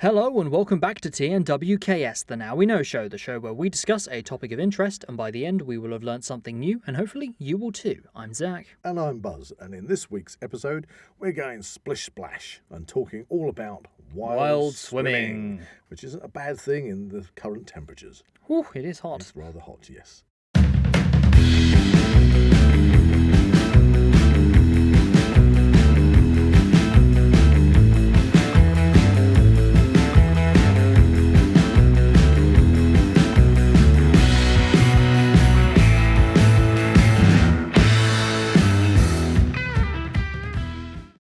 Hello and welcome back to TNWKS, the Now We Know show, the show where we discuss a topic of interest and by the end we will have learnt something new and hopefully you will too. I'm Zach. And I'm Buzz, and in this week's episode we're going splish splash and talking all about wild swimming, which isn't a bad thing in the current temperatures. Whew, it is hot. It's rather hot, yes.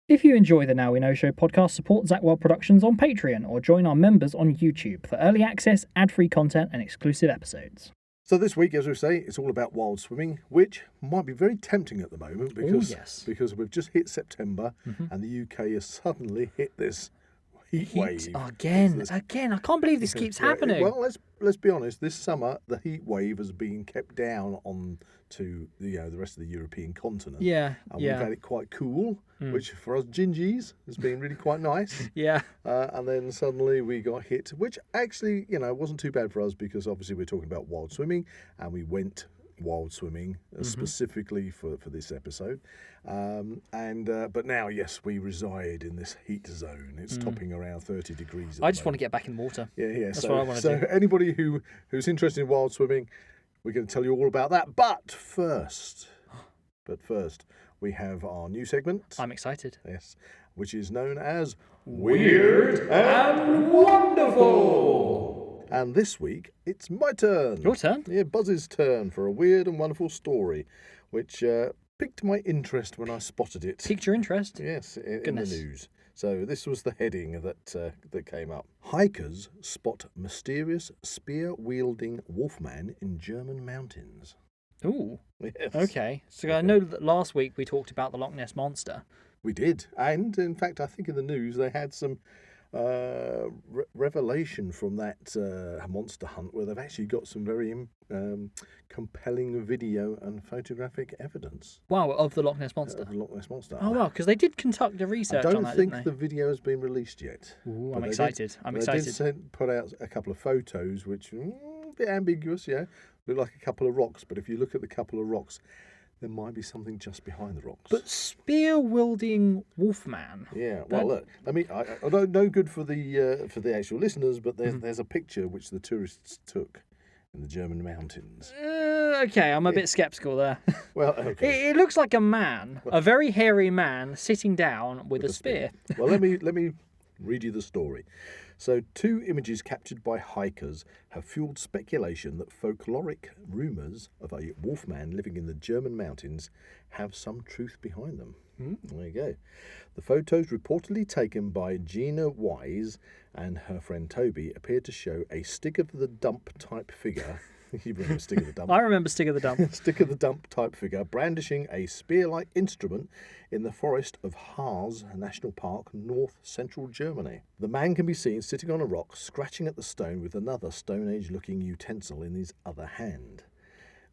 If you enjoy the Now We Know show podcast, support Zak Wylde Productions on Patreon or join our members on YouTube for early access, ad-free content and exclusive episodes. So this week, as we say, it's all about wild swimming, which might be very tempting at the moment because we've just hit September and the UK has suddenly hit this heat wave. Again, I can't believe this keeps happening. Well, let's be honest. This summer, the heat wave has been kept down on to the rest of the European continent. Yeah, and we've had it quite cool, which for us gingies has been really quite nice. Yeah. And then suddenly we got hit, which actually, wasn't too bad for us because obviously we're talking about wild swimming, and we went wild swimming specifically for this episode. But now, yes, we reside in this heat zone. It's topping around 30 degrees. I just want to get back in the water. Yeah. That's what I want to do. So anybody who's interested in wild swimming, we're going to tell you all about that. But first, we have our new segment. I'm excited. Yes, which is known as Weird and Wonderful. And this week, it's my turn. Your turn? Yeah, Buzz's turn for a weird and wonderful story, which piqued my interest when I spotted it. Piqued your interest? Yes, in the news. So this was the heading that came up. Hikers spot mysterious spear-wielding wolfman in German mountains. Ooh. Yes. Okay. So I know that last week we talked about the Loch Ness Monster. We did. And, in fact, I think in the news they had some revelation from that monster hunt where they've actually got some very compelling video and photographic evidence. Wow, of the Loch Ness Monster? Of the Loch Ness Monster. Oh, wow, because they did conduct a research on that, I don't think the video has been released yet. Ooh, I'm excited. They did put out a couple of photos which are a bit ambiguous, look like a couple of rocks, but if you look at the couple of rocks, there might be something just behind the rocks. But spear-wielding wolfman. Yeah. Well, look. I don't no good for the actual listeners, but there's a picture which the tourists took in the German mountains. Okay, I'm a bit sceptical there. Well, okay. It looks like a man, a very hairy man, sitting down with a spear. Well, let me read you the story. So, 2 images captured by hikers have fueled speculation that folkloric rumours of a wolfman living in the German mountains have some truth behind them. There you go. The photos reportedly taken by Gina Wise and her friend Toby appeared to show a stick-of-the-dump type figure. You remember Stick of the Dump? I remember Stick of the Dump. Stick of the Dump type figure brandishing a spear-like instrument in the forest of Harz National Park, north central Germany. The man can be seen sitting on a rock, scratching at the stone with another Stone Age-looking utensil in his other hand.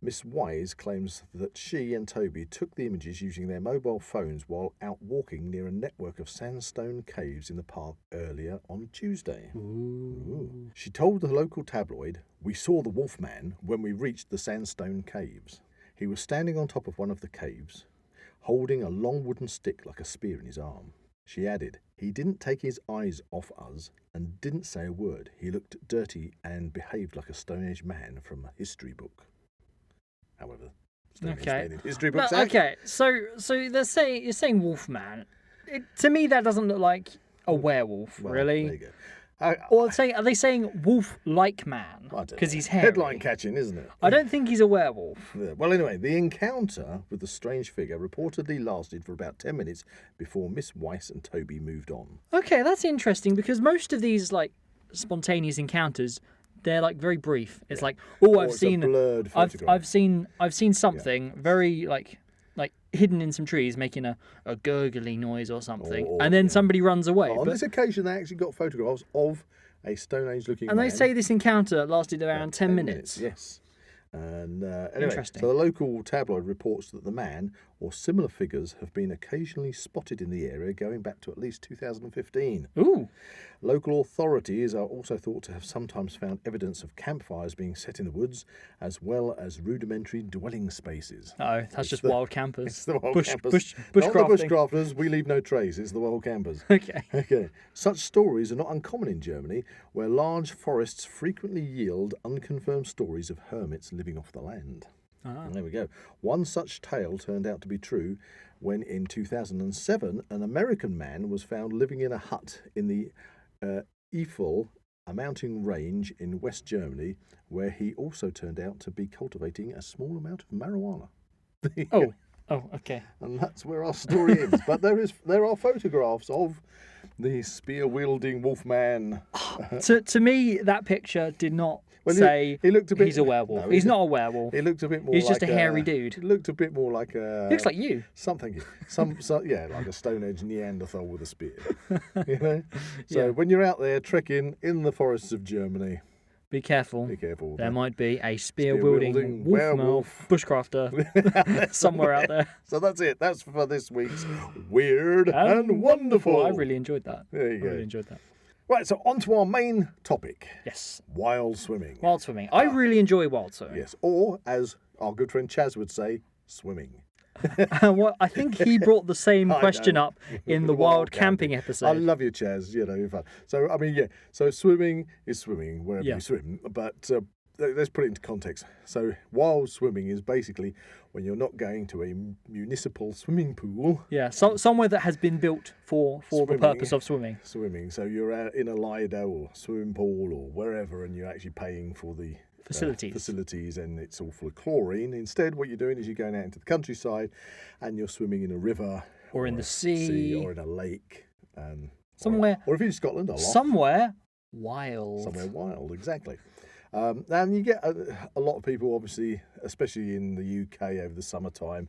Miss Wise claims that she and Toby took the images using their mobile phones while out walking near a network of sandstone caves in the park earlier on Tuesday. Ooh. She told the local tabloid, "We saw the wolfman when we reached the sandstone caves. He was standing on top of one of the caves, holding a long wooden stick like a spear in his arm." She added, "He didn't take his eyes off us and didn't say a word. He looked dirty and behaved like a Stone Age man from a history book." However, history books. Okay, so you're saying wolfman. To me, that doesn't look like a werewolf, really. There you go. Are they saying wolf-like man? Because he's hairy. Headline catching, isn't it? I don't think he's a werewolf. Yeah. Well, anyway, the encounter with the strange figure reportedly lasted for about 10 minutes before Miss Weiss and Toby moved on. Okay, that's interesting because most of these spontaneous encounters, they're very brief. It's I've seen a blurred photograph. I've seen something very like hidden in some trees making a gurgly noise or something, and then somebody runs away. On this occasion, they actually got photographs of a Stone Age looking man. And they say this encounter lasted around 10 minutes. Yes. And Interesting. So the local tabloid reports that the man, or similar figures have been occasionally spotted in the area going back to at least 2015. Ooh. Local authorities are also thought to have sometimes found evidence of campfires being set in the woods, as well as rudimentary dwelling spaces. Oh, that's just wild campers. It's the wild Bush campers. Not the bushcrafting. bushcrafters, we leave no trace, it's the wild campers. Okay. Okay. Such stories are not uncommon in Germany, where large forests frequently yield unconfirmed stories of hermits living off the land. And there we go. One such tale turned out to be true when in 2007 an American man was found living in a hut in the Eifel, a mountain range in West Germany, where he also turned out to be cultivating a small amount of marijuana. Oh, okay. And that's where our story ends. But there are photographs of the spear-wielding wolfman. To me, that picture did not He looked a bit, he's a werewolf. No, he's not a werewolf. He looked a bit more. He's like just a hairy dude. He looked a bit more like a. Looks like you. Something. Like a Stone Age Neanderthal with a spear. You know. So when you're out there trekking in the forests of Germany, be careful. Be careful. There might be a spear-wielding werewolf bushcrafter somewhere out there. So that's it. That's for this week's Weird and Wonderful. I really enjoyed that. There you go. Really enjoyed that. Right, so on to our main topic. Yes. Wild swimming. Wild swimming. I really enjoy wild swimming. Yes, or as our good friend Chaz would say, swimming. Well, I think he brought the same question up in the wild camping episode. I love you, Chaz. You know, you're fun. So, I mean, so swimming is swimming wherever you swim, but let's put it into context. So, wild swimming is basically when you're not going to a municipal swimming pool. Yeah, somewhere that has been built for the purpose of swimming. Swimming. So, you're out in a Lido or swimming pool or wherever, and you're actually paying for the facilities, and it's all full of chlorine. Instead, what you're doing is you're going out into the countryside and you're swimming in a river or in the sea or in a lake, somewhere, or if you're in Scotland, somewhere wild. Somewhere wild, exactly. And you get a lot of people, obviously, especially in the UK over the summertime.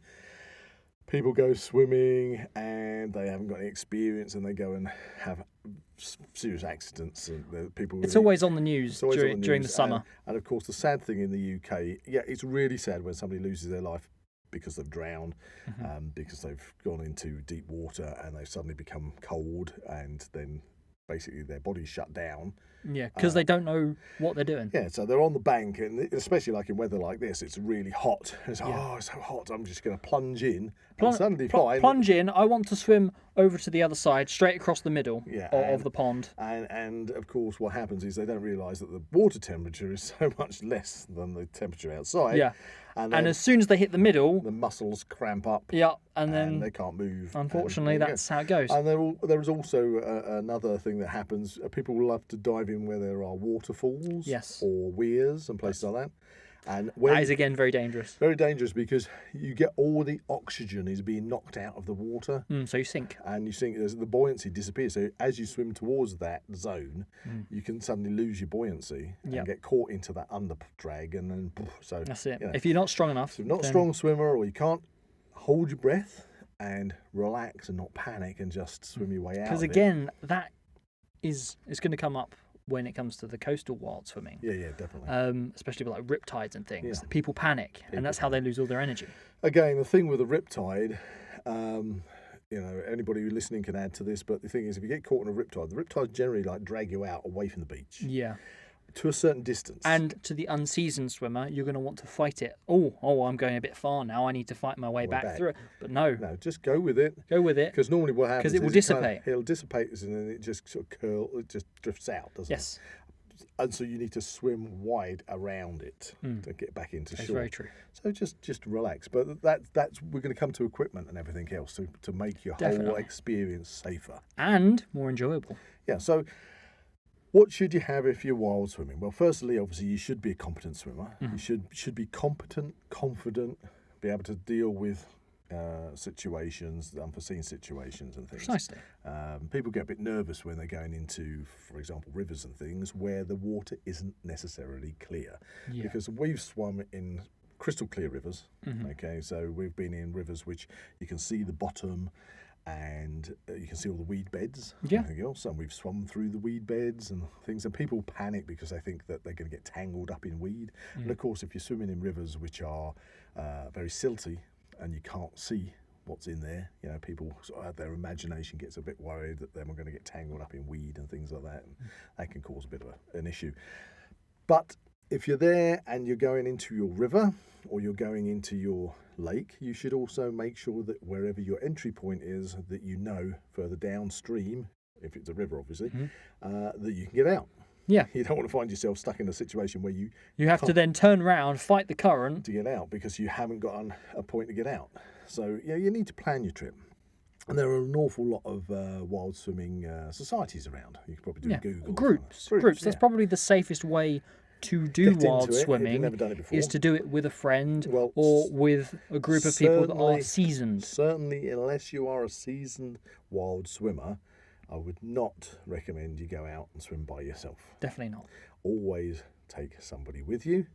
People go swimming and they haven't got any experience, and they go and have serious accidents. And it's always on the news during the summer. And of course, the sad thing in the UK, it's really sad when somebody loses their life because they've drowned, because they've gone into deep water and they've suddenly become cold, and then basically their body's shut down. Yeah, because they don't know what they're doing. Yeah, so they're on the bank, and especially like in weather like this, it's really hot. It's it's so hot, I'm just going to plunge in and suddenly find... Plunge in, I want to swim over to the other side, straight across the middle of the pond. And of course what happens is they don't realise that the water temperature is so much less than the temperature outside. Yeah. And as soon as they hit the middle... the muscles cramp up. Yeah, and then... they can't move. Unfortunately, that's how it goes. And there is also another thing that happens. People love to dive in where there are waterfalls or weirs and places like that. And that is, again, very dangerous. Very dangerous, because you get all the oxygen is being knocked out of the water. So you sink. And you sink, the buoyancy disappears. So as you swim towards that zone, you can suddenly lose your buoyancy and get caught into that under drag. And then, so that's it. If you're not strong enough. If you're not a strong swimmer, or you can't hold your breath and relax and not panic and just swim your way out. Because again, that is going to come up when it comes to the coastal wild swimming. Yeah, definitely. Especially with like riptides and things. People panic, and that's how they lose all their energy. Again, the thing with a riptide, anybody listening can add to this, but the thing is, if you get caught in a riptide, the riptides generally drag you out away from the beach. Yeah. To a certain distance. And to the unseasoned swimmer, you're going to want to fight it. Oh, I'm going a bit far now. I need to fight my way back through it. But no, just go with it. Go with it. Because normally what happens is it will dissipate. It'll dissipate, and then it just sort of it just drifts out, doesn't it? Yes. And so you need to swim wide around it to get back into shore. That's very true. So just relax. But that's we're going to come to equipment and everything else to make your whole experience safer and more enjoyable. Yeah. So, what should you have if you're wild swimming? Well, firstly, obviously, you should be a competent swimmer. You should be competent, confident, be able to deal with situations, unforeseen situations and things. Precisely. People get a bit nervous when they're going into, for example, rivers and things where the water isn't necessarily clear. Yeah. Because we've swum in crystal clear rivers. Okay, so we've been in rivers which you can see the bottom, and you can see all the weed beds and everything else, and we've swum through the weed beds and things, and people panic because they think that they're going to get tangled up in weed. And of course, if you're swimming in rivers which are very silty and you can't see what's in there. People sort of have their imagination gets a bit worried that they're going to get tangled up in weed and things like that, and that can cause a bit of an issue. But if you're there and you're going into your river or you're going into your lake, you should also make sure that wherever your entry point is, that further downstream, if it's a river obviously, that you can get out. Yeah. You don't want to find yourself stuck in a situation where you have to then turn around, fight the current to get out because you haven't got a point to get out. So you need to plan your trip. And there are an awful lot of wild swimming societies around. You could probably do Google. Groups. That's probably the safest way to do wild swimming, is to do it with a friend or with a group of people that are seasoned. Certainly, unless you are a seasoned wild swimmer, I would not recommend you go out and swim by yourself. Definitely not. Always take somebody with you.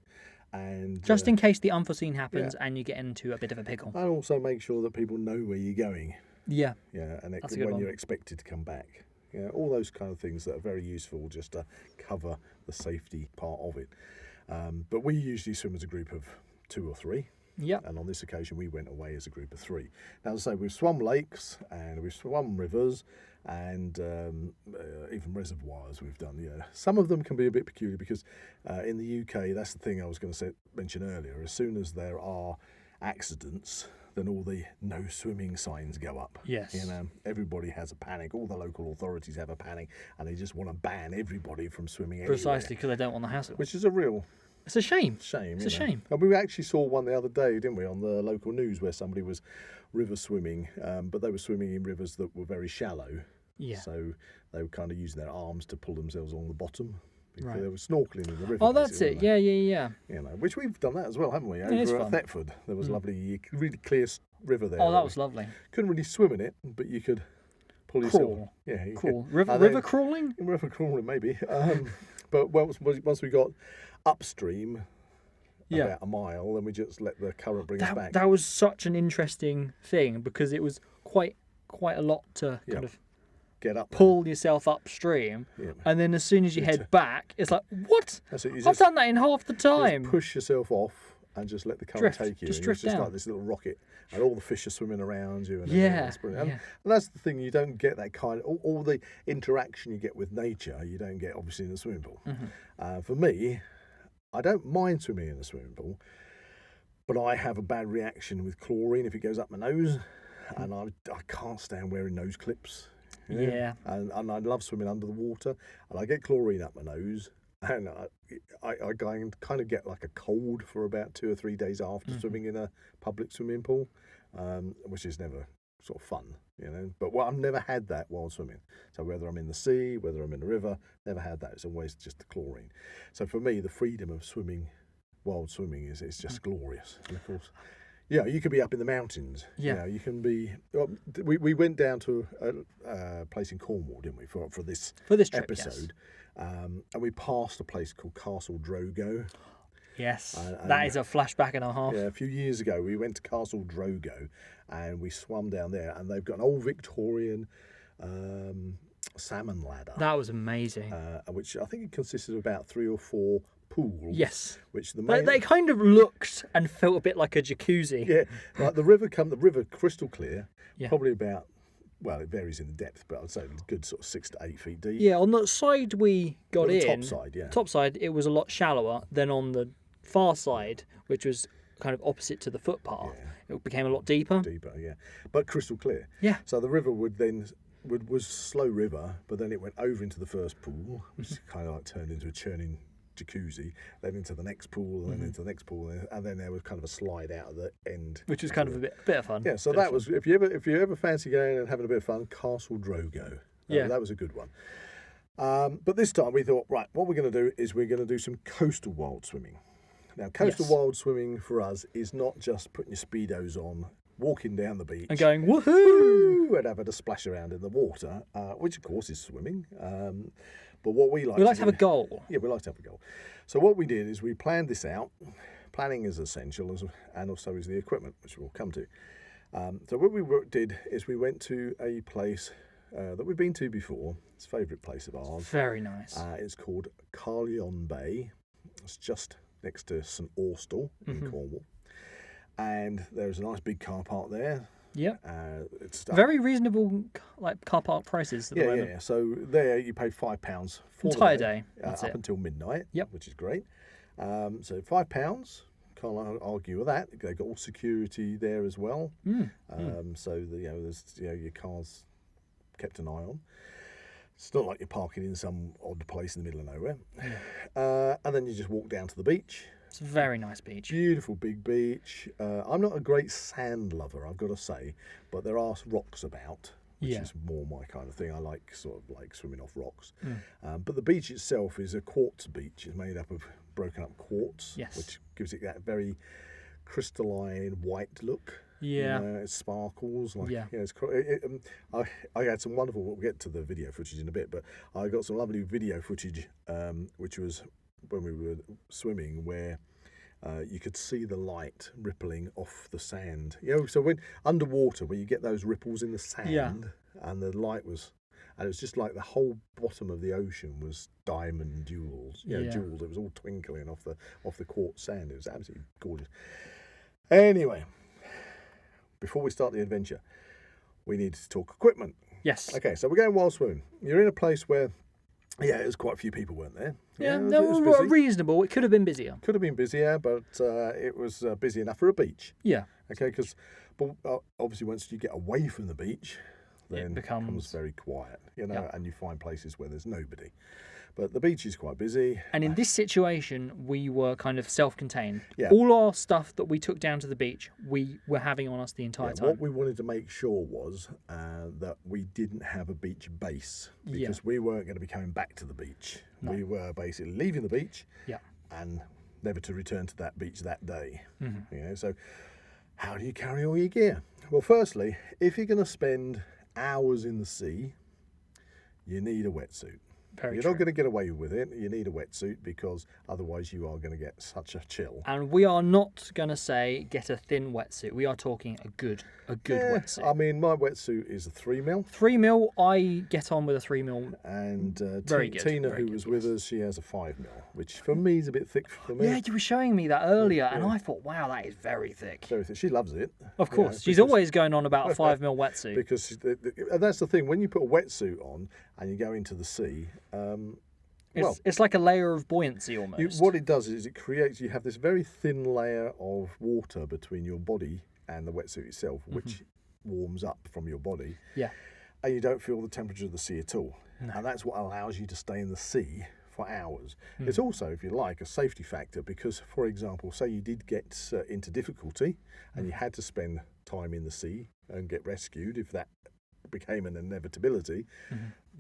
And just in case the unforeseen happens and you get into a bit of a pickle. And also make sure that people know where you're going. Yeah. Yeah, and when you're expected to come back. All those kind of things that are very useful just to cover the safety part of it. But we usually swim as a group of 2 or 3. Yeah. And on this occasion, we went away as a group of 3. Now, as I say, we've swum lakes and we've swum rivers and even reservoirs we've done. Some of them can be a bit peculiar because in the UK, that's the thing I was going to mention earlier. As soon as there are accidents, then all the no swimming signs go up. Yes. Everybody has a panic. All the local authorities have a panic, and they just want to ban everybody from swimming anywhere. Precisely, because they don't want the hassle. Which is a real... It's a shame. It's a shame. And we actually saw one the other day, didn't we, on the local news where somebody was river swimming, but they were swimming in rivers that were very shallow. Yeah. So they were kind of using their arms to pull themselves on the bottom. Because Right. They were snorkelling in the river. Oh, that's it. Yeah. Which we've done that as well, haven't we? Over at Thetford, there was a lovely, really clear river there. Oh, that was lovely. Couldn't really swim in it, but you could pull yourself. Crawl. Yeah, cool. River crawling? River crawling, maybe. But once we got upstream, about a mile, then we just let the current bring us back. That was such an interesting thing because it was quite a lot to kind of get up, pull yourself upstream, and then as soon as you head back, it's like, what? I've done that in half the time. Just push yourself off and just let the current take you. Just drift down. It's just like this little rocket, and all the fish are swimming around you. And It's brilliant. And that's the thing, you don't get that kind of all the interaction you get with nature. You don't get obviously in the swimming pool. Mm-hmm. For me, I don't mind swimming in a swimming pool, but I have a bad reaction with chlorine if it goes up my nose, and I can't stand wearing nose clips. Yeah. And I love swimming under the water, and I get chlorine up my nose, and I kind of get like a cold for about 2 or 3 days after swimming in a public swimming pool, which is never sort of fun, But I've never had that while swimming. So whether I'm in the sea, whether I'm in a river, never had that. It's always just the chlorine. So for me, the freedom of swimming, wild swimming, is just glorious. And of course, you could be up in the mountains. Yeah. You can be. We went down to a place in Cornwall, didn't we, for this trip, episode, and we passed a place called Castle Drogo. Yes, that is a flashback and a half. Yeah, a few years ago we went to Castle Drogo, and we swum down there, and they've got an old Victorian salmon ladder. That was amazing. Which I think it consisted of about 3 or 4 pools. Yes. Which they kind of looked and felt a bit like a jacuzzi. Yeah, like the river crystal clear, probably about, well, it varies in the depth, but I'd say a good sort of 6 to 8 feet deep. Yeah, on the side we got in, top side, it was a lot shallower than on the far side, which was kind of opposite to the footpath. It became a lot deeper. But crystal clear. Yeah. So the river was slow river, but then it went over into the first pool, which kind of like turned into a churning jacuzzi, then into the next pool, then into the next pool, and then there was kind of a slide out of the end, which was kind of a bit of fun. Yeah, so that was, if you ever fancy going and having a bit of fun, Castle Drogo. That was a good one. But this time we thought, right, what we're going to do is we're going to do some coastal wild swimming. Now, coastal wild swimming for us is not just putting your Speedos on, walking down the beach and going woohoo, and having a splash around in the water, which of course is swimming. But what we like to have a goal. Yeah, we like to have a goal. So what we did is we planned this out. Planning is essential, and also is the equipment, which we'll come to. So what we did is we went to a place that we've been to before. It's a favourite place of ours. Very nice. It's called Carlion Bay. It's just next to St Austell in Cornwall. And there's a nice big car park there. Yep. It's Very reasonable, like car park prices at the moment. Yeah. So there you pay £5 for Entire the day. That's up it. until midnight. Yep. Which is great. So £5. Can't argue with that. They've got all security there as well. So there's your car's kept an eye on. It's not like you're parking in some odd place in the middle of nowhere. And then you just walk down to the beach. It's a very nice beach. Beautiful big beach. I'm not a great sand lover, I've got to say, but there are rocks about, which is more my kind of thing. I like swimming off rocks. But the beach itself is a quartz beach. It's made up of broken up quartz, which gives it that very crystalline white look. Yeah. It sparkles. I had some wonderful, we'll get to the video footage in a bit, but I got some lovely video footage, which was when we were swimming, where you could see the light rippling off the sand. So when underwater, when you get those ripples in the sand, and the light was, and it was just like the whole bottom of the ocean was diamond jewels, jewels. It was all twinkling off the quartz sand. It was absolutely gorgeous. Anyway, before we start the adventure, we need to talk equipment. Yes. Okay, so we're going wild swimming. You're in a place where, there's quite a few people, weren't there? Yeah, it was busy. Reasonable. It could have been busier. Could have been busier, but it was busy enough for a beach. Yeah. Okay, but obviously once you get away from the beach, then it becomes very quiet, and you find places where there's nobody. But the beach is quite busy. And in this situation, we were kind of self-contained. Yeah. All our stuff that we took down to the beach, we were having on us the entire time. What we wanted to make sure was that we didn't have a beach base, because we weren't going to be coming back to the beach. No. We were basically leaving the beach and never to return to that beach that day. So how do you carry all your gear? Well, firstly, if you're going to spend hours in the sea, you need a wetsuit. You're not going to get away with it. You need a wetsuit, because otherwise you are going to get such a chill. And we are not going to say get a thin wetsuit. We are talking a good wetsuit. I mean, my wetsuit is a 3mm. 3mm, I get on with a 3mm. And Very Tina, who was with us, she has a 5mm, which for me is a bit thick for me. Yeah, you were showing me that earlier, and I thought, wow, that is very thick. Very thick. She loves it. Of course. She's always going on about a 5mm wetsuit. Because and that's the thing, when you put a wetsuit on and you go into the sea, it's like a layer of buoyancy almost. What it does is you have this very thin layer of water between your body and the wetsuit itself, which warms up from your body. Yeah. And you don't feel the temperature of the sea at all. No. And that's what allows you to stay in the sea for hours. It's also, if you like, a safety factor, because, for example, say you did get into difficulty and you had to spend time in the sea and get rescued, if that became an inevitability,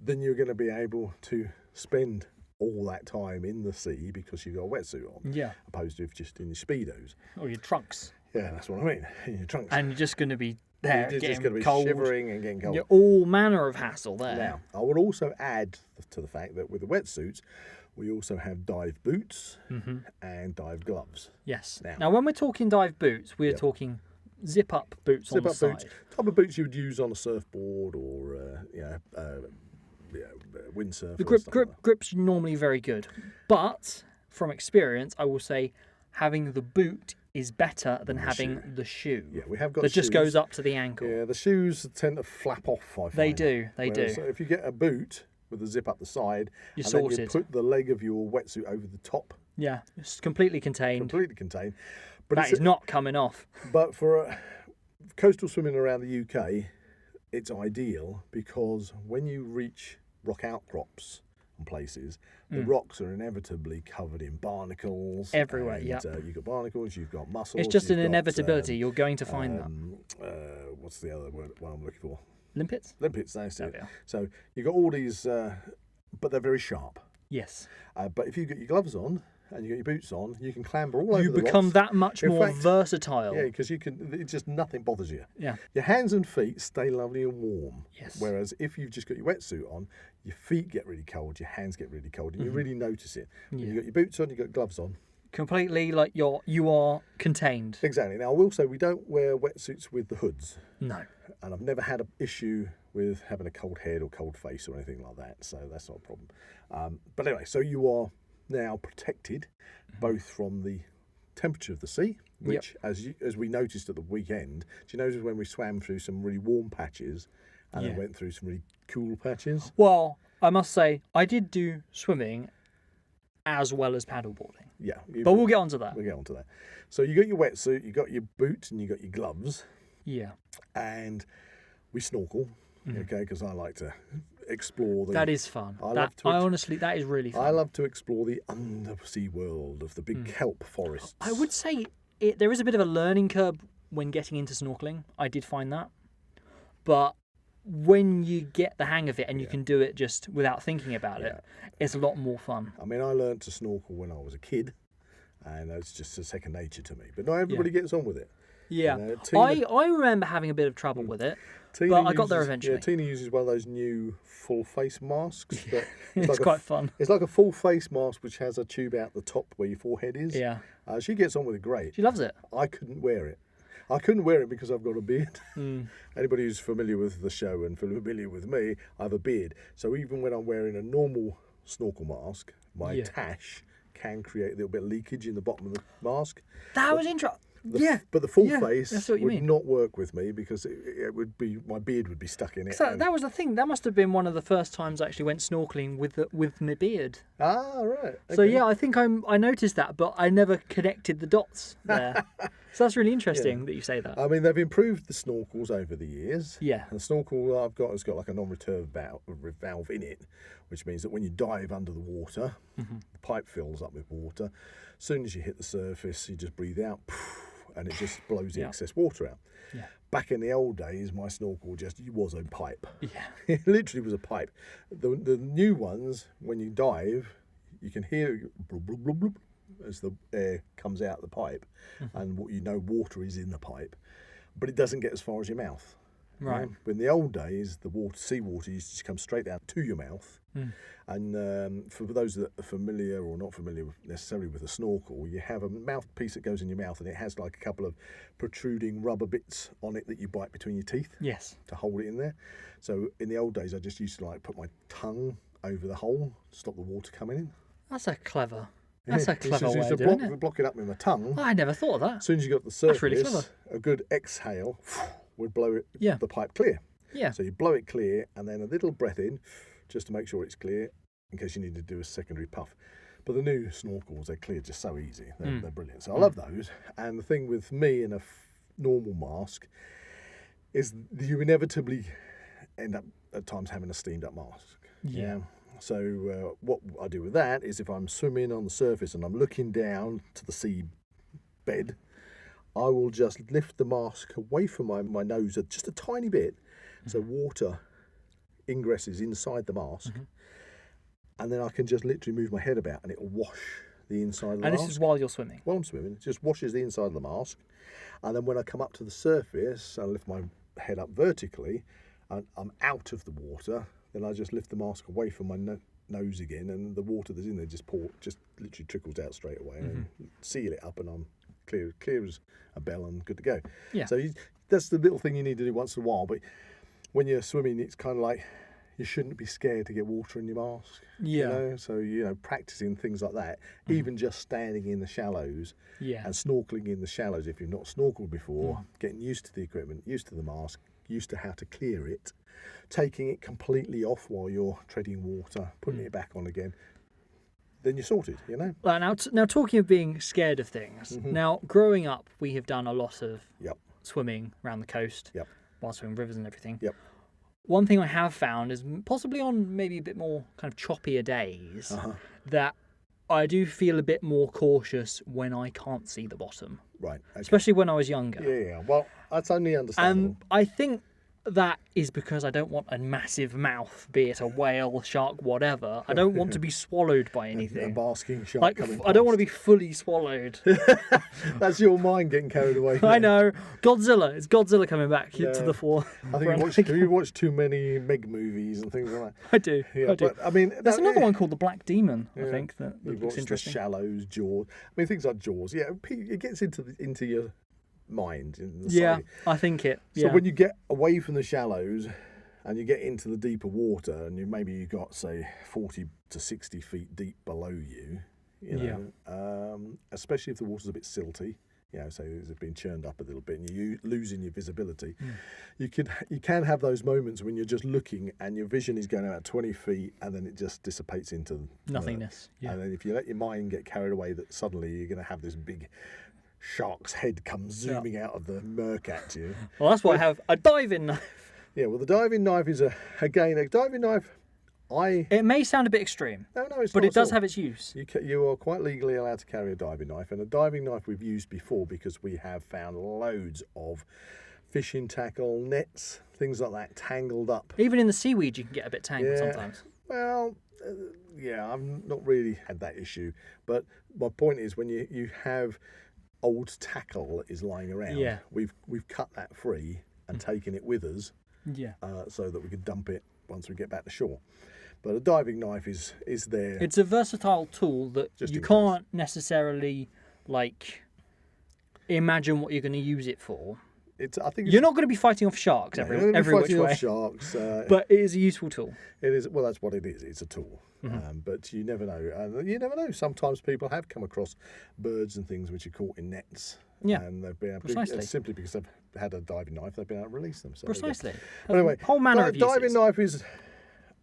then you're going to be able to spend all that time in the sea because you've got a wetsuit on. Yeah. Opposed to if just in your Speedos. Or your trunks. Yeah, that's what I mean. In your trunks. And you're just going to be there, you're getting just going to be cold, shivering and getting cold. You're all manner of hassle there. Now, I would also add to the fact that with the wetsuits, we also have dive boots and dive gloves. Yes. Now, when we're talking dive boots, we're talking zip-up boots on the side. Boots, type of boots you would use on a surfboard or windsurf. The grip's normally very good, but from experience, I will say having the boot is better than having the shoe. Yeah, we have got that shoes. Just goes up to the ankle. Yeah, the shoes tend to flap off, I find. They do. So if you get a boot with a zip up the side, you're and sorted. Then you put the leg of your wetsuit over the top. Yeah, it's completely contained. But that is not coming off. But for coastal swimming around the UK, it's ideal, because when you reach rock outcrops and places, the rocks are inevitably covered in barnacles. Everywhere, yeah. You've got barnacles, you've got mussels. It's just an inevitability. You're going to find them. What's the other word I'm looking for? Limpets? Limpets, that's it. So you've got all these, but they're very sharp. Yes. But if you get your gloves on and you got your boots on, you can clamber all over the rocks. You become that much more versatile. Yeah, because it's just nothing bothers you. Yeah. Your hands and feet stay lovely and warm. Yes. Whereas if you've just got your wetsuit on, your feet get really cold, your hands get really cold, and you really notice it. When you've got your boots on, you've got gloves on. Completely, like you are contained. Exactly. Now, I will say we don't wear wetsuits with the hoods. No. And I've never had an issue with having a cold head or cold face or anything like that, so that's not a problem. But anyway, so you are now protected both from the temperature of the sea, which, as we noticed at the weekend, do you notice when we swam through some really warm patches and then went through some really cool patches? Well, I must say, I did do swimming as well as paddleboarding. Yeah. But we'll get onto that. We'll get onto that. So you got your wetsuit, you got your boots, and you got your gloves. Yeah. And we snorkel, okay, because I like to explore That is fun. Honestly, that is really fun. I love to explore the undersea world of the big kelp forests. I would say there is a bit of a learning curve when getting into snorkeling. I did find that. But when you get the hang of it and you can do it just without thinking about it, it's a lot more fun. I mean, I learned to snorkel when I was a kid, and it's just a second nature to me. But not everybody gets on with it. Yeah. You know, I remember having a bit of trouble with it, but I got there eventually. Yeah, Tina uses one of those new full face masks. It's quite fun. It's like a full face mask which has a tube out the top where your forehead is. Yeah. She gets on with it great. She loves it. I couldn't wear it. I couldn't wear it because I've got a beard. Anybody who's familiar with the show and familiar with me, I have a beard. So even when I'm wearing a normal snorkel mask, my tash can create a little bit of leakage in the bottom of the mask. That was interesting. But the full face would mean. not work with me because it would be, my beard would be stuck in it. That was the thing. That must have been one of the first times I actually went snorkeling with my beard. Ah, right. Okay. So yeah, I think I noticed that, but I never connected the dots there. So that's really interesting that you say that. I mean, they've improved the snorkels over the years. Yeah. The snorkel I've got has got like a non-return valve in it, which means that when you dive under the water, the pipe fills up with water. As soon as you hit the surface, you just breathe out, and it just blows the excess water out. Yeah. Back in the old days, my snorkel just was a pipe. Yeah. It literally was a pipe. The new ones, when you dive, you can hear blub, blub, blub, blub, as the air comes out the pipe, and you know water is in the pipe, but it doesn't get as far as your mouth. Right. In the old days, the seawater used to come straight out to your mouth. And for those that are familiar or not familiar necessarily with a snorkel, you have a mouthpiece that goes in your mouth, and it has like a couple of protruding rubber bits on it that you bite between your teeth. Yes. To hold it in there. So in the old days, I just used to like put my tongue over the hole, stop the water coming in. That's a clever way of doing it. Block it up with my tongue. I never thought of that. As soon as you got the surface, really clever. a good exhale would blow the pipe clear. Yeah. So you blow it clear, and then a little breath in, just to make sure it's clear, in case you need to do a secondary puff. But the new snorkels, they're clear just so easy. They're brilliant. So I love those. And the thing with me in a normal mask is you inevitably end up at times having a steamed up mask. Yeah. So what I do with that is if I'm swimming on the surface and I'm looking down to the sea bed, I will just lift the mask away from my nose just a tiny bit, so water ingresses inside the mask, and then I can just literally move my head about and it will wash the inside of the mask. And this is while you're swimming? While I'm swimming, it just washes the inside of the mask, and then when I come up to the surface and lift my head up vertically and I'm out of the water, then I just lift the mask away from my nose again, and the water that's in there just literally trickles out straight away, and seal it up, and I'm clear as a bell and good to go. Yeah. So that's the little thing you need to do once in a while. But when you're swimming, it's kind of like you shouldn't be scared to get water in your mask. Yeah. You know? So practicing things like that, even just standing in the shallows and snorkeling in the shallows. If you've not snorkeled before, getting used to the equipment, used to the mask, used to how to clear it, taking it completely off while you're treading water, putting it back on again, then you're sorted, Well, now talking of being scared of things, now growing up we have done a lot of swimming around the coast, while swimming rivers and everything. One thing I have found is possibly on maybe a bit more kind of choppier days that I do feel a bit more cautious when I can't see the bottom. Right. Okay. Especially when I was younger. Yeah. Well, that's only understandable. And I think that is because I don't want a massive mouth, be it a whale, shark, whatever. I don't want to be swallowed by anything. A basking shark coming past. I don't want to be fully swallowed. That's your mind getting carried away. I know. Godzilla. It's Godzilla coming back to the fore. I think you watch too many Meg movies and things like that. I do. Yeah, I do. But, I mean, there's another one called The Black Demon, I think, that looks The interesting. Shallows, Jaws. I mean, things like Jaws. Yeah, it gets into your mind. I think it. So when you get away from the shallows and you get into the deeper water, and you got say 40 to 60 feet deep below you, especially if the water's a bit silty. So it's been churned up a little bit and you're losing your visibility. You can have those moments when you're just looking and your vision is going about 20 feet and then it just dissipates into nothingness. And then if you let your mind get carried away, that suddenly you're going to have this big shark's head come zooming out of the murk at you. Well, that's why I have a diving knife. Yeah, well, the diving knife is a diving knife. It may sound a bit extreme. No, it's but not it does have its use. You are quite legally allowed to carry a diving knife, and a diving knife we've used before because we have found loads of fishing tackle, nets, things like that tangled up. Even in the seaweed, you can get a bit tangled sometimes. Well, I've not really had that issue, but my point is when you have old tackle that is lying around, we've cut that free and taken it with us, so that we could dump it once we get back to shore. But a diving knife is there. It's a versatile tool that you can't necessarily imagine what you're going to use it for. I think you're not going to be fighting off sharks every which way. Off sharks, but it is a useful tool. It is. Well, that's what it is. It's a tool. But you never know. You never know. Sometimes people have come across birds and things which are caught in nets. Yeah. And they've been able to, simply because they've had a diving knife, they've been able to release them. So precisely. Anyway, whole manner of uses. Diving knife is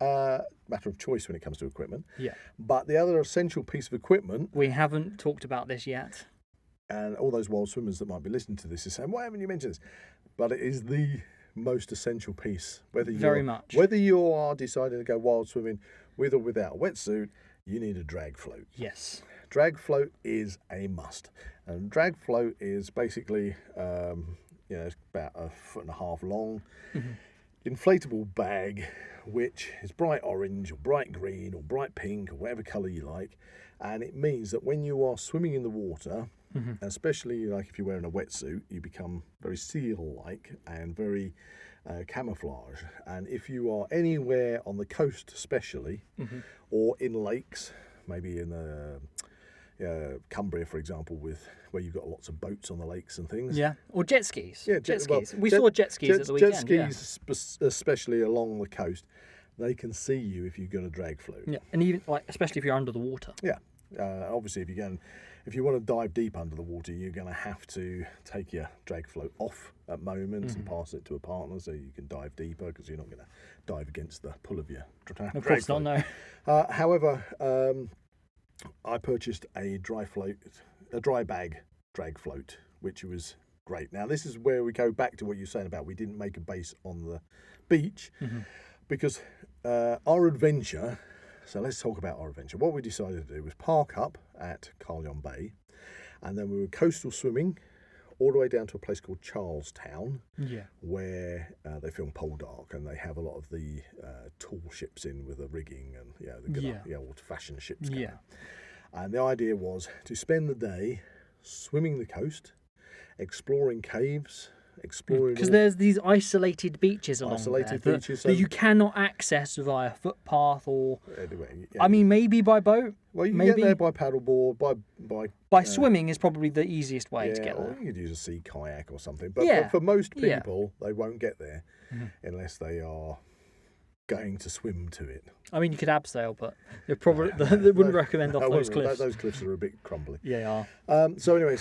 a matter of choice when it comes to equipment. Yeah. But the other essential piece of equipment, we haven't talked about this yet. And all those wild swimmers that might be listening to this is saying, why haven't you mentioned this? But it is the most essential piece. Whether you are deciding to go wild swimming with or without a wetsuit, you need a drag float. Yes. Drag float is a must. And drag float is basically, it's about 1.5 foot long, inflatable bag, which is bright orange or bright green or bright pink or whatever colour you like. And it means that when you are swimming in the water, especially like if you're wearing a wetsuit, you become very seal-like and very camouflage. And if you are anywhere on the coast especially, or in lakes, maybe in Cumbria, for example, where you've got lots of boats on the lakes and things. Yeah, or jet skis. Yeah, jet skis. We saw jet skis at the weekend. Jet skis, especially along the coast, they can see you if you've got a drag float. Yeah, and even especially if you're under the water. Yeah, obviously if you want to dive deep under the water, you're going to have to take your drag float off at moments and pass it to a partner so you can dive deeper, because you're not going to dive against the pull of your drag float. Of course not, no. However, I purchased a dry bag drag float, which was great. Now, this is where we go back to what you're saying about we didn't make a base on the beach, because our adventure... So let's talk about our adventure. What we decided to do was park up at Carlyon Bay, and then we were coastal swimming all the way down to a place called Charlestown, where they film Poldark, and they have a lot of the tall ships in with the rigging and the old-fashioned ships. And the idea was to spend the day swimming the coast, exploring caves, because there's these isolated beaches along there that you cannot access via footpath or I mean maybe by boat. Well, you can get there by paddleboard, by swimming is probably the easiest way to get there. Or you could use a sea kayak or something, but for most people they won't get there unless they are going to swim to it. I mean, you could abseil, but they probably they wouldn't recommend off those cliffs. Those cliffs are a bit crumbly. Yeah, they are. So anyway,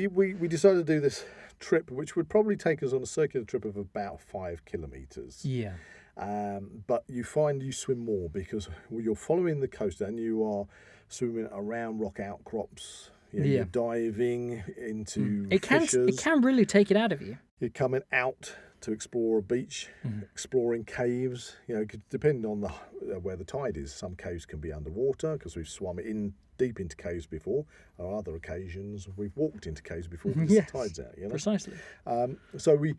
we decided to do this trip, which would probably take us on a circular trip of about 5 kilometres. Yeah. But you find you swim more because you're following the coast and you are swimming around rock outcrops. You're diving into fissures. It can really take it out of you. You're coming out to explore a beach, exploring caves. Depending on where the tide is, some caves can be underwater because we've swum deep into caves before. On other occasions, we've walked into caves before because the tide's out. Precisely. So we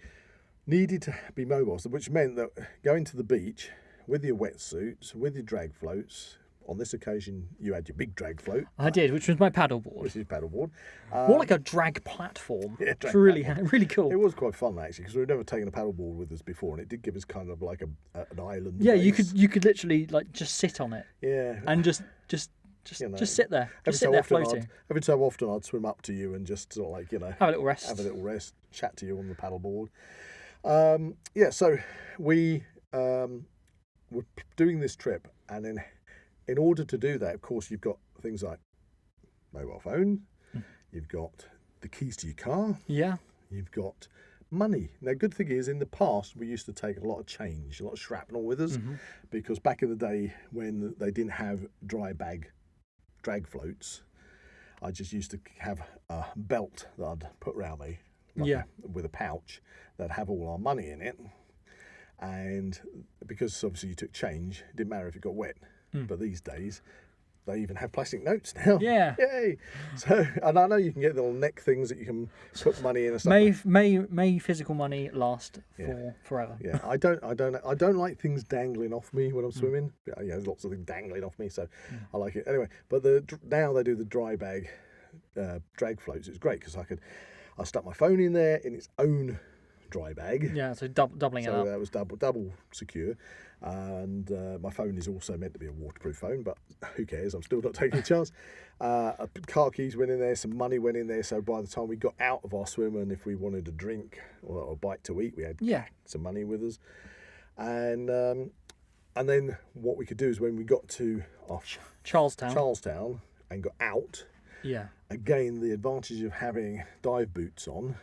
needed to be mobile, which meant that going to the beach with your wetsuits, with your drag floats. On this occasion, you had your big drag float. I did, which was my paddleboard. Which is paddleboard. More like a drag platform. Yeah, it's really cool. It was quite fun, actually, because we've never taken a paddleboard with us before, and it did give us kind of like an island. Yeah, base. you could literally just sit on it. Yeah. And just sit there. Just sit there floating. Every so often, I'd swim up to you and just sort of like, have a little rest. Have a little rest, chat to you on the paddleboard. So we were doing this trip, and then in order to do that, of course, you've got things like mobile phone. You've got the keys to your car. Yeah. You've got money. Now, good thing is, in the past, we used to take a lot of change, a lot of shrapnel with us, because back in the day when they didn't have dry bag drag floats, I just used to have a belt that I'd put around me, with a pouch that'd have all our money in it. And because obviously you took change, it didn't matter if it got wet. But these days, they even have plastic notes now. Yeah. Yay! So, and I know you can get little neck things that you can put money in and stuff. May physical money last for forever. Yeah, I don't like things dangling off me when I'm swimming. Yeah, there's lots of things dangling off me, so I like it anyway. But now they do the dry bag drag floats. It's great because I stuck my phone in there in its own dry bag. Yeah, so doubling it up. So that was double secure. And my phone is also meant to be a waterproof phone, but who cares? I'm still not taking a chance. Car keys went in there, some money went in there. So by the time we got out of our swim, and if we wanted a drink or a bite to eat, we had some money with us. And then what we could do is when we got to Charlestown and got out, again, the advantage of having dive boots on,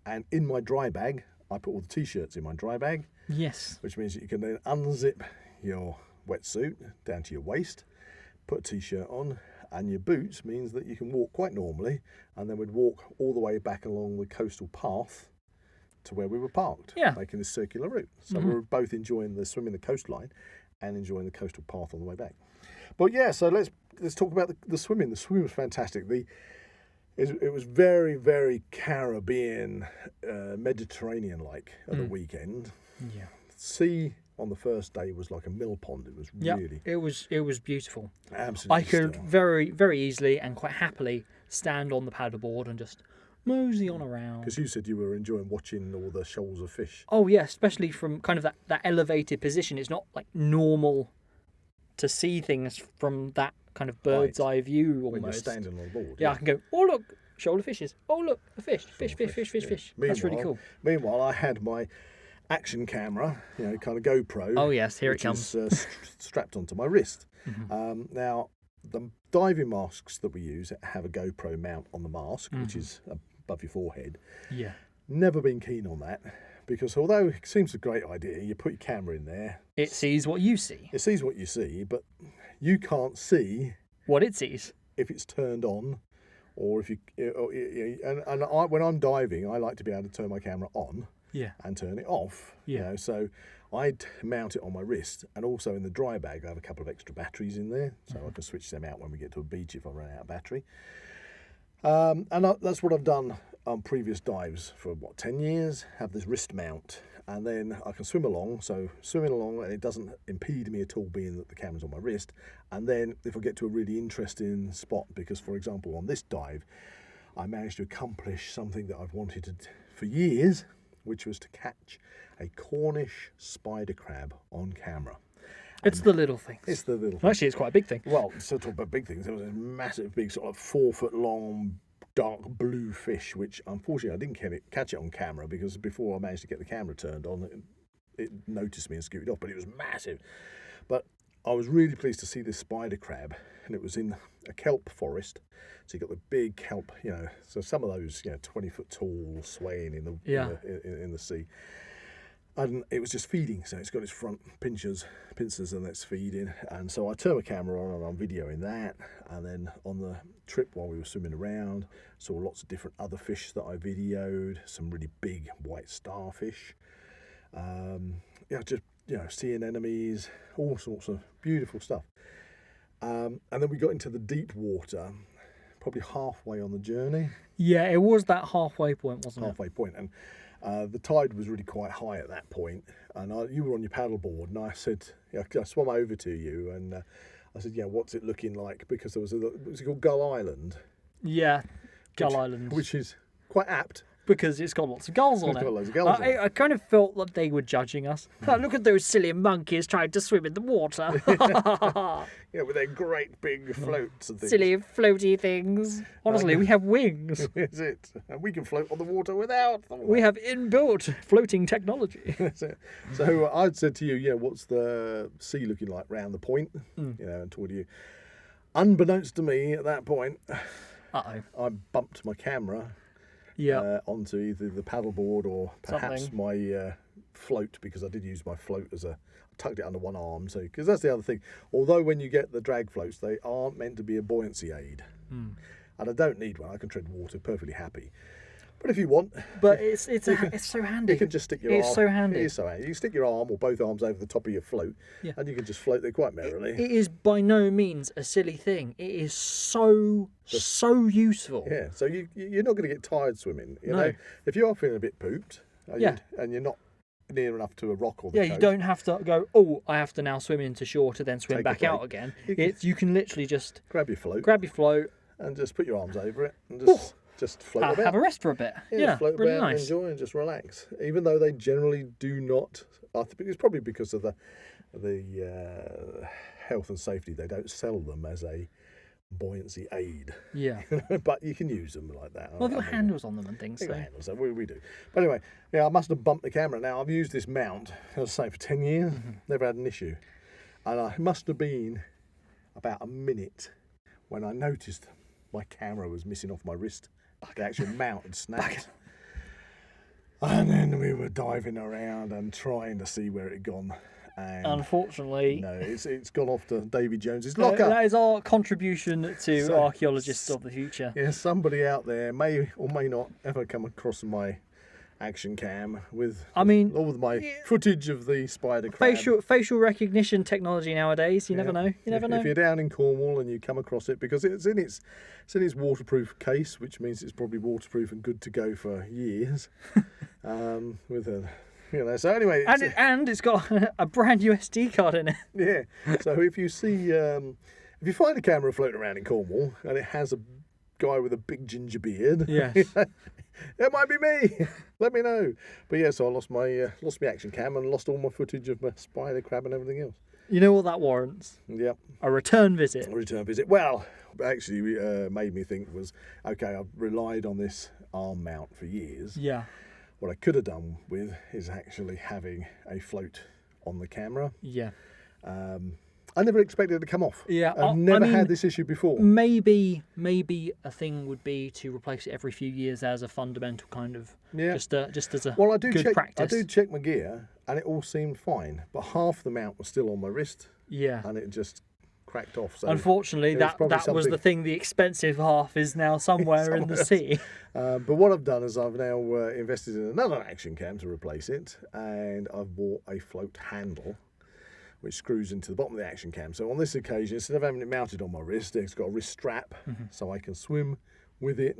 and in my dry bag, I put all the T-shirts in my dry bag. Yes. Which means that you can then unzip your wetsuit down to your waist, put a T-shirt on, and your boots means that you can walk quite normally, and then we'd walk all the way back along the coastal path to where we were parked, making this circular route. So we were both enjoying the swimming the coastline and enjoying the coastal path on the way back. But yeah, so let's talk about the swimming. The swimming was fantastic. It was very, very Caribbean, Mediterranean-like at the weekend. Yeah. Sea on the first day was like a mill pond. It was really... It was beautiful. Absolutely. I could very, very easily and quite happily stand on the paddleboard and just mosey on around. Because you said you were enjoying watching all the shoals of fish. Oh, yeah, especially from kind of that elevated position. It's not like normal to see things from that kind of bird's eye view almost. When you're standing on board. Yeah, I can go, oh, look, shoal of fishes. Oh, look, a fish. Fish. That's really cool. Meanwhile, I had my action camera, kind of GoPro. Oh, yes, here it comes. Is, strapped onto my wrist. Now, the diving masks that we use have a GoPro mount on the mask, which is above your forehead. Yeah. Never been keen on that, because although it seems a great idea, you put your camera in there. It sees what you see. It sees what you see, but you can't see what it sees if it's turned on, or if you. When I'm diving, I like to be able to turn my camera on. Yeah. And turn it off. Yeah. So I'd mount it on my wrist, and also in the dry bag I have a couple of extra batteries in there, so I can switch them out when we get to a beach if I run out of battery. That's what I've done on previous dives for 10 years. Have this wrist mount, and then I can swim along. So swimming along, and it doesn't impede me at all, being that the camera's on my wrist. And then if I get to a really interesting spot, because for example on this dive, I managed to accomplish something that I've wanted to for years, which was to catch a Cornish spider crab on camera. It's the little things. It's the little things. Actually, it's quite a big thing. Well, so talk about big things. There was a massive, big, sort of 4 foot long, dark blue fish, which unfortunately I didn't catch it on camera, because before I managed to get the camera turned on, it noticed me and scooted off, but it was massive. But I was really pleased to see this spider crab, and it was in a kelp forest. So you got the big kelp, so some of those, 20 foot tall, swaying in the sea. And it was just feeding, so it's got its front pincers, and it's feeding. And so I turned my camera on, and I'm videoing that. And then on the trip while we were swimming around, saw lots of different other fish that I videoed, some really big white starfish. Sea anemones, all sorts of beautiful stuff. And then we got into the deep water, probably halfway on the journey. Yeah, it was that halfway point, wasn't it? Halfway point, and the tide was really quite high at that point. And you were on your paddleboard, and I said, I swam over to you, and I said, what's it looking like? Because there was was it called Gull Island? Yeah, Gull Island, which is quite apt. Because it's got lots of gulls on it. I kind of felt that they were judging us. Oh, look at those silly monkeys trying to swim in the water. With their great big floats and things. Silly floaty things. Honestly, we have wings. Is it? And we can float on the water without them. We have inbuilt floating technology. So I'd said to you, what's the sea looking like round the point? And toward you. Unbeknownst to me at that point, I bumped my camera onto either the paddleboard or perhaps my float, because I did use my float I tucked it under one arm. So, because that's the other thing. Although when you get the drag floats, they aren't meant to be a buoyancy aid. And I don't need one. I can tread water perfectly happy. But if you want, but it's so handy. You can just stick your arm. It's so handy. It is so handy. You can stick your arm or both arms over the top of your float, and you can just float there quite merrily. It is by no means a silly thing. It is so useful. Yeah. So you're not going to get tired swimming. You No. know, if you are feeling a bit pooped, and you're not near enough to a rock or the coast, you don't have to go, oh, I have to now swim into shore to then swim back out again. You can literally just grab your float, and just put your arms over it and just float about. Have a rest for a bit. Yeah, float really about, nice. Enjoy and just relax. Even though they generally do not, I think it's probably because of the health and safety. They don't sell them as a buoyancy aid. Yeah. But you can use them like that. Well, they've got handles on them and things. Handles, so we do. But anyway, I must have bumped the camera. Now, I've used this mount, as I say, for 10 years. Never had an issue. And I must have been about a minute when I noticed my camera was missing off my wrist. The actual mount had snapped. And then we were diving around and trying to see where it had gone. And unfortunately, no, it's gone off to Davy Jones's locker. That is our contribution to archaeologists of the future. Yeah, somebody out there may or may not ever come across my action cam with all of my footage of the spider crab. Facial recognition technology nowadays. You never know. If you're down in Cornwall and you come across it, because it's in its waterproof case, which means it's probably waterproof and good to go for years. With a so anyway, and it's got a brand new SD card in it. Yeah. So if you see, if you find a camera floating around in Cornwall and it has a guy with a big ginger beard, yes, it might be me. Let me know. But so I lost my action cam and lost all my footage of my spider crab and everything else. You know what that warrants? Yep. A return visit. Well, actually, made me think was, okay, I've relied on this arm mount for years. Yeah. What I could have done with is actually having a float on the camera. Yeah. I never expected it to come off. Yeah. I've never had this issue before. Maybe a thing would be to replace it every few years as a fundamental kind of just as a good practice. I do check my gear and it all seemed fine, but half the mount was still on my wrist. Yeah. And it just cracked off. So unfortunately, that was the thing. The expensive half is now somewhere in the sea. But what I've done is I've now invested in another action cam to replace it, and I've bought a float handle which screws into the bottom of the action cam. So on this occasion, instead of having it mounted on my wrist, it's got a wrist strap, so I can swim with it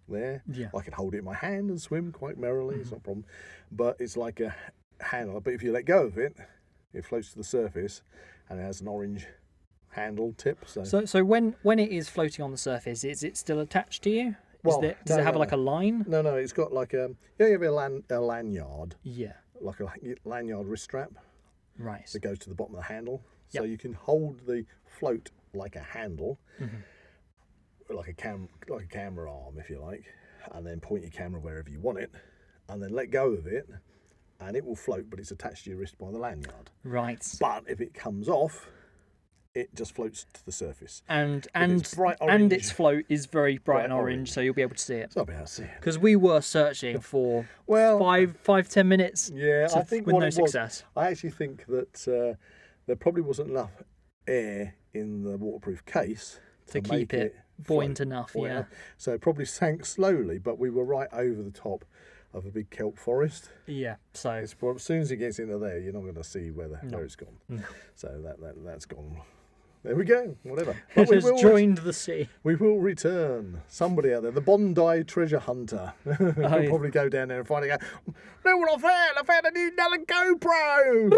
there. Yeah. I can hold it in my hand and swim quite merrily. It's not a problem. But it's like a handle. But if you let go of it, it floats to the surface, and it has an orange handle tip. So when it is floating on the surface, is it still attached to you? Does it have like a line? No, it's got like you have a lanyard. Yeah. Like a lanyard wrist strap. Right. That goes to the bottom of the handle. So you can hold the float like a handle, like a camera arm, if you like, and then point your camera wherever you want it, and then let go of it, and it will float, but it's attached to your wrist by the lanyard. Right. But if it comes off, it just floats to the surface. And bright orange. And its float is very bright and orange, so you'll be able to see it. So I'll be able to see it. Because we were searching for 5-10 minutes. Yeah, I think with no success. I actually think that there probably wasn't enough air in the waterproof case to keep it buoyant enough. Yeah. So it probably sank slowly, but we were right over the top of a big kelp forest. Yeah. So as soon as it gets into there, you're not going to see where it's gone. No. So that's gone. There we go. Whatever. It has joined the sea. We will return. Somebody out there, the Bondi treasure hunter, will probably go down there and find it. Know what I found? I found a new GoPro.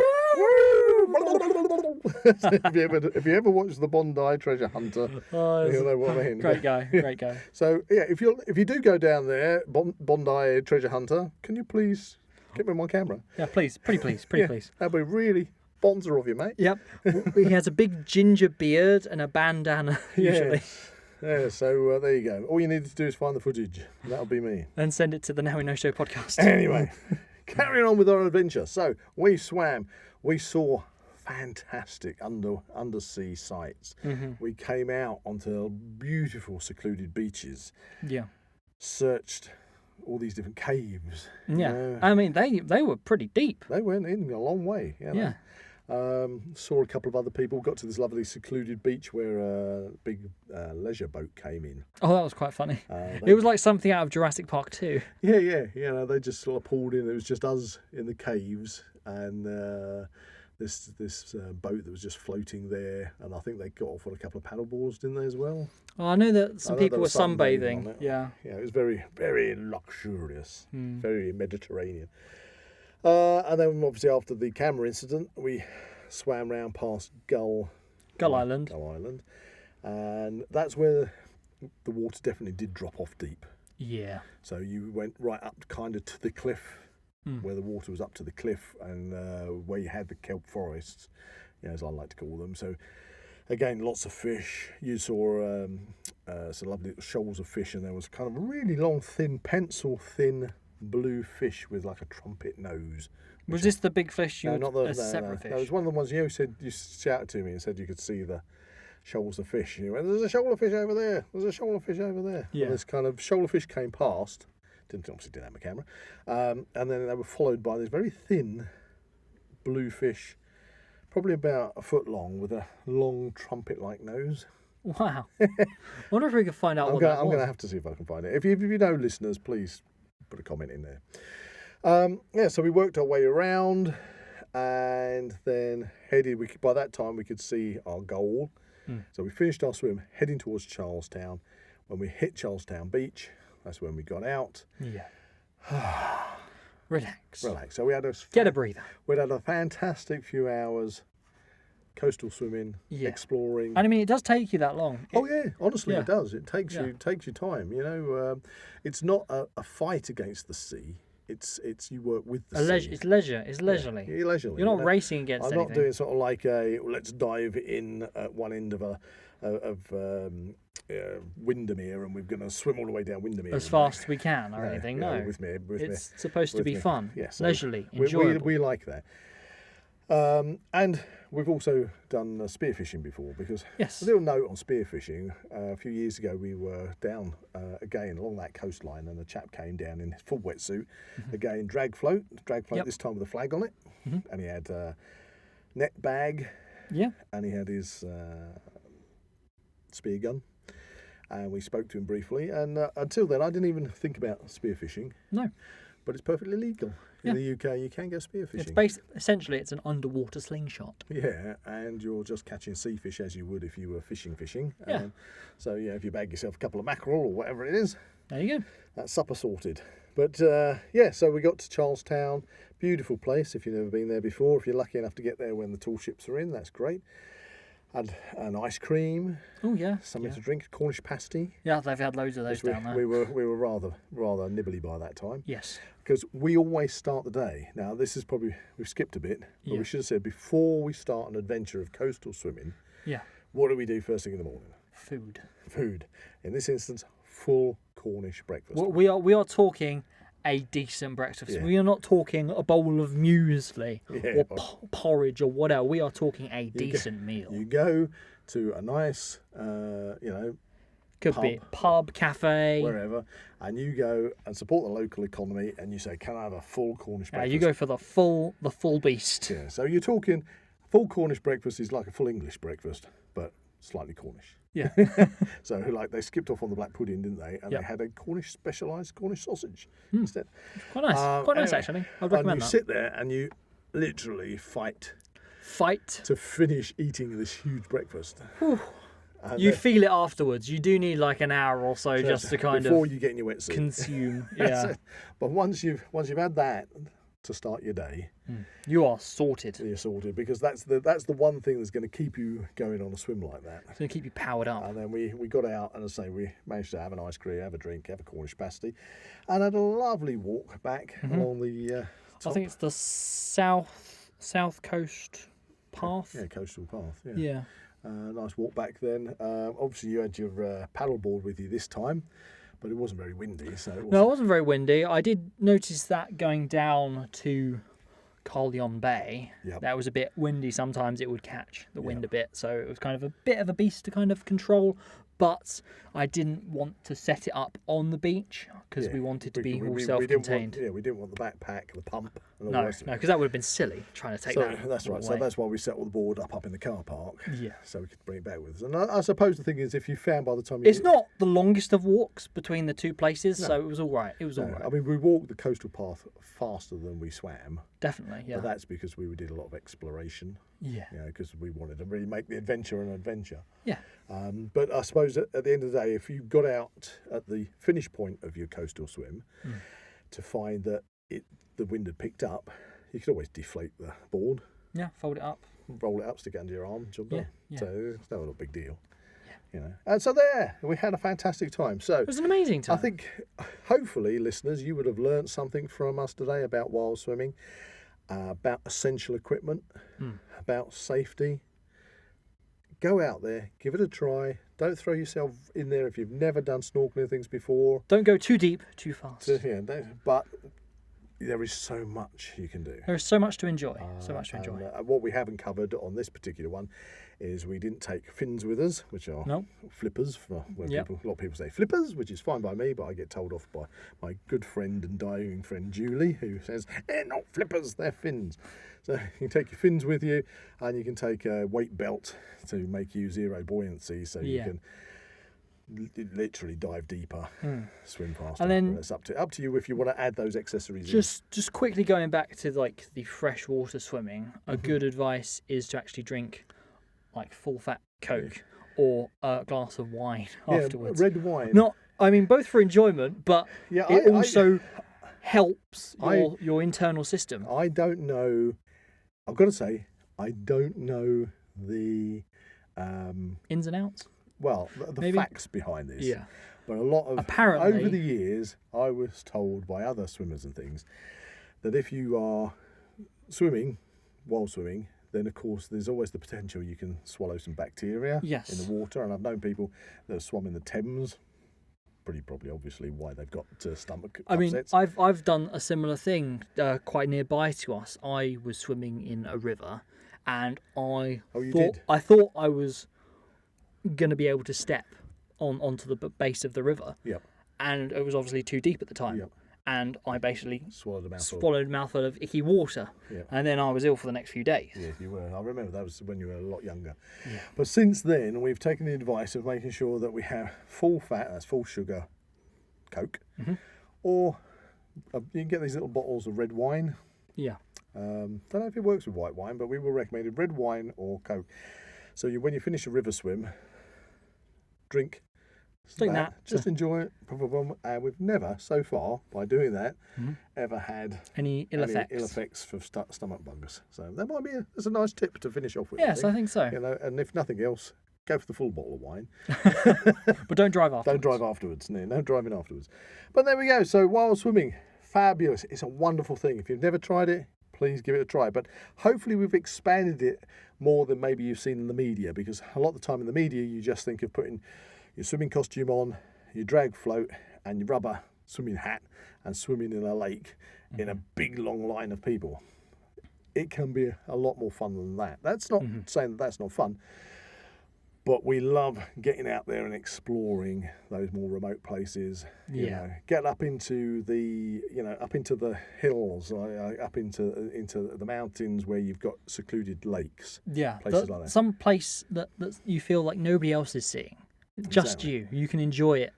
If you ever watched the Bondi treasure hunter, you'll know what I mean. Great guy. So if you do go down there, Bondi treasure hunter, can you please get me my camera? Yeah, please. Pretty please. That'd be really sponsor of you, mate. Yep. He has a big ginger beard and a bandana, usually. Yeah, so there you go. All you need to do is find the footage. That'll be me. And send it to the Now We Know Show podcast. Anyway, carrying on with our adventure. So we swam. We saw fantastic undersea sights. We came out onto beautiful secluded beaches. Yeah. Searched all these different caves. Yeah. I mean, they were pretty deep. They went in a long way. Yeah. Saw a couple of other people. Got to this lovely secluded beach where a big leisure boat came in. Oh, that was quite funny. It was like something out of Jurassic Park 2. Yeah. They just sort of pulled in. It was just us in the caves and this boat that was just floating there. And I think they got off on a couple of paddle boards, didn't they, as well? Oh, I know that some people were sunbathing. Yeah. Yeah, it was very, very luxurious, very Mediterranean. And then obviously after the camera incident, we swam round past Gull Island. And that's where the water definitely did drop off deep. Yeah. So you went right up kind of to the cliff, where the water was up to the cliff, and where you had the kelp forests, as I like to call them. So again, lots of fish. You saw some lovely little shoals of fish, and there was kind of a really long, thin, pencil-thin blue fish with like a trumpet nose. Was this the big fish? Separate fish? No, it was one of the ones you shouted to me and said you could see the shoals of fish. And you went, "There's a shoal of fish over there. There's a shoal of fish over there." Yeah. And this kind of shoal of fish came past. Obviously didn't have a camera. And then they were followed by this very thin blue fish, probably about a foot long, with a long trumpet-like nose. Wow. I wonder if we could find out what that was. I'm going to have to see if I can find it. If you know, listeners, please put a comment in there. So we worked our way around and then headed. By that time, we could see our goal. So we finished our swim, heading towards Charlestown. When we hit Charlestown Beach, that's when we got out. Yeah. Relax. So we had get a breather. We had a fantastic few hours coastal swimming, exploring. And I mean, it does take you that long. Honestly, it does. It takes you time. It's not a fight against the sea. It's you work with the sea. It's leisure. It's leisurely. Yeah, you're leisurely. You're not racing against anything. I'm not doing sort of like let's dive in at one end of Windermere and we're going to swim all the way down Windermere as fast as we can or anything. No, with me. It's supposed to be fun. Yes, leisurely, enjoyable. We like that. And we've also done spearfishing before because a little note on spearfishing. A few years ago we were down again along that coastline and a chap came down in his full wetsuit, again drag float this time with a flag on it, and he had a net bag, and he had his spear gun, and we spoke to him briefly, and until then I didn't even think about spearfishing. No. But it's perfectly legal. In the UK, you can go spearfishing. Essentially, it's an underwater slingshot. Yeah, and you're just catching sea fish as you would if you were fishing. Yeah. So, if you bag yourself a couple of mackerel or whatever it is, there you go. That's supper sorted. But, so we got to Charlestown. Beautiful place if you've never been there before. If you're lucky enough to get there when the tall ships are in, that's great. Had an ice cream. Oh yeah. Something to drink. Cornish pasty. Yeah, they've had loads of those down there. We were rather nibbly by that time. Yes. Because we always start the day. Now this is probably we've skipped a bit, but we should have said before we start an adventure of coastal swimming. Yeah. What do we do first thing in the morning? Food. In this instance, full Cornish breakfast. Well, we are talking a decent breakfast. Yeah. We are not talking a bowl of muesli or porridge or whatever. We are talking a decent meal. You go to a nice, could be pub, cafe, wherever, and you go and support the local economy. And you say, "Can I have a full Cornish breakfast?" You go for the full beast. Yeah. So you're talking full Cornish breakfast is like a full English breakfast, but slightly Cornish. Yeah. So they skipped off on the black pudding, didn't they? And they had a specialised Cornish sausage instead. Quite nice. Quite nice, actually. I'd recommend that. And you sit there and you literally fight to finish eating this huge breakfast. You feel it afterwards. You do need like an hour or so just to kind before you get in your wetsuit. Consume. Yeah. But once you've had that to start your day, you are sorted. You're sorted because that's the one thing that's going to keep you going on a swim like that. It's going to keep you powered up. And then we got out, and as I say, we managed to have an ice cream, have a drink, have a Cornish pasty, and had a lovely walk back along the top. I think it's the south coast path. Yeah, coastal path. Yeah. Nice walk back then. Obviously, you had your paddleboard with you this time, but it wasn't very windy. No, it wasn't very windy. I did notice that going down to Carleon Bay, that was a bit windy. Sometimes it would catch the wind a bit, so it was kind of a bit of a beast to kind of control. But I didn't want to set it up on the beach because we wanted to be all self-contained. We didn't want the backpack, the pump, and all No, the rest of it. because that would have been silly trying to take that. That's right. away. So that's why we set all the board up in the car park. Yeah. So we could bring it back with us. And I suppose the thing is, if you found by the time it's not the longest of walks between the two places, so it was all right. It was all right. I mean, we walked the coastal path faster than we swam. Definitely, yeah. But that's because we did a lot of exploration. Yeah. Because we wanted to really make the adventure an adventure. Yeah. But I suppose at the end of the day, if you got out at the finish point of your coastal swim to find that the wind had picked up, you could always deflate the board. Yeah, fold it up. Roll it up, stick it under your arm, job done. Yeah. So it's not a big deal. Yeah. And so there, we had a fantastic time. So it was an amazing time. I think, hopefully, listeners, you would have learnt something from us today about wild swimming, about essential equipment, about safety. Go out there, give it a try. Don't throw yourself in there if you've never done snorkeling things before. Don't go too deep, too fast. But there is so much you can do. There is so much to enjoy. What we haven't covered on this particular one is we didn't take fins with us, which are flippers. A lot of people say flippers, which is fine by me, but I get told off by my good friend and dying friend Julie, who says, they're not flippers, they're fins. So you can take your fins with you, and you can take a weight belt to make you zero buoyancy, so you can literally dive deeper, swim faster. And then it's up to you if you want to add those accessories. Just quickly going back to like the freshwater swimming, a good advice is to actually drink like full fat Coke or a glass of wine afterwards. Red wine. Both for enjoyment, but it also helps your internal system. I don't know. I've got to say, I don't know the ins and outs. Well, the facts behind this. Yeah. But a lot of apparently over the years, I was told by other swimmers and things that if you are swimming, while swimming, then of course there's always the potential you can swallow some bacteria in the water. And I've known people that have swum in the Thames. Pretty probably, obviously, why they've got stomach upsets. I mean, I've done a similar thing quite nearby to us. I was swimming in a river, and I thought I was going to be able to step onto the base of the river. Yep. And it was obviously too deep at the time. Yep. And I basically swallowed a mouthful of icky water. Yep. And then I was ill for the next few days. Yeah, you were. I remember that was when you were a lot younger. Yeah. But since then, we've taken the advice of making sure that we have full fat, that's full sugar Coke, or you can get these little bottles of red wine. Yeah. Don't know if it works with white wine, but we were recommended red wine or Coke. So when you finish a river swim, drink that. Just enjoy it. And we've never, so far, by doing that, ever had any ill effects for stomach bugs. So that might be a nice tip to finish off with. Yes, I think so. And if nothing else, go for the full bottle of wine. But don't drive afterwards. Don't drive afterwards. No driving afterwards. But there we go. So wild swimming, fabulous. It's a wonderful thing. If you've never tried it, please give it a try. But hopefully we've expanded it more than maybe you've seen in the media, because a lot of the time in the media you just think of putting your swimming costume on, your drag float and your rubber swimming hat and swimming in a lake in a big long line of people. It can be a lot more fun than that. That's not saying that that's not fun, but we love getting out there and exploring those more remote places. You know, get up into the hills, up into the mountains where you've got secluded lakes. Yeah, places like that. Some place that you feel like nobody else is seeing. Just you can enjoy it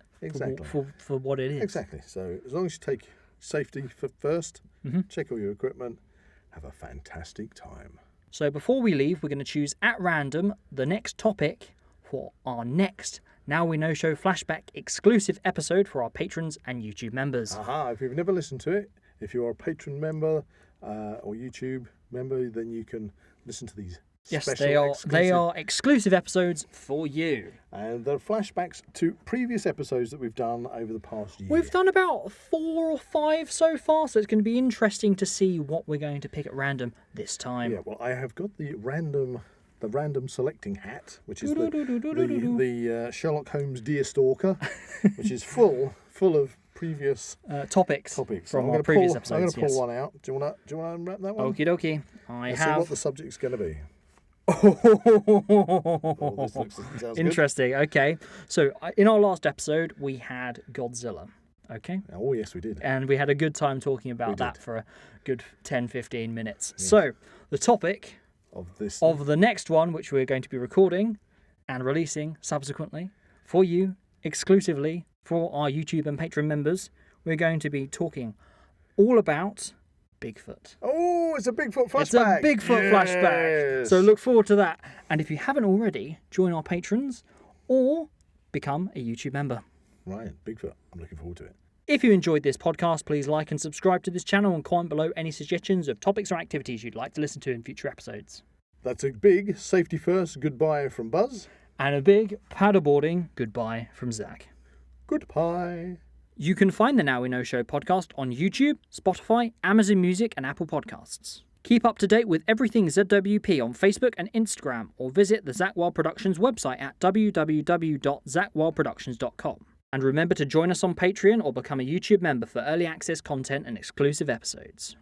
for what it is. Exactly. So as long as you take safety first, check all your equipment, have a fantastic time. So before we leave, we're going to choose at random the next topic for our next Now We Know Show flashback exclusive episode for our patrons and YouTube members. If you've never listened to it, if you're a patron member or YouTube member, then you can listen to these. Yes, they are exclusive episodes for you. And they're flashbacks to previous episodes that we've done over the past year. We've done about 4 or 5 so far, so it's going to be interesting to see what we're going to pick at random this time. Yeah, well, I have got the random selecting hat, which is the Sherlock Holmes Deerstalker, which is full of previous topics from our previous episodes. I'm going to pull one out. Do you want to unwrap that one? Okie dokie. Let's see what the subject's going to be. This sounds interesting. Good. Okay. So in our last episode, we had Godzilla. Okay. Oh, yes, we did. And we had a good time talking about that for a good 10-15 minutes. Yes. So the topic of the next one, which we're going to be recording and releasing subsequently for you exclusively for our YouTube and Patreon members, we're going to be talking all about Bigfoot. Oh, it's a Bigfoot flashback. It's a Bigfoot flashback. So look forward to that. And if you haven't already, join our patrons or become a YouTube member. Right, Bigfoot. I'm looking forward to it. If you enjoyed this podcast, please like and subscribe to this channel and comment below any suggestions of topics or activities you'd like to listen to in future episodes. That's a big safety first goodbye from Buzz. And a big paddleboarding goodbye from Zach. Goodbye. You can find the Now We Know Show podcast on YouTube, Spotify, Amazon Music and Apple Podcasts. Keep up to date with everything ZWP on Facebook and Instagram, or visit the Zak Wylde Productions website at www.zakwyldeproductions.com. And remember to join us on Patreon or become a YouTube member for early access content and exclusive episodes.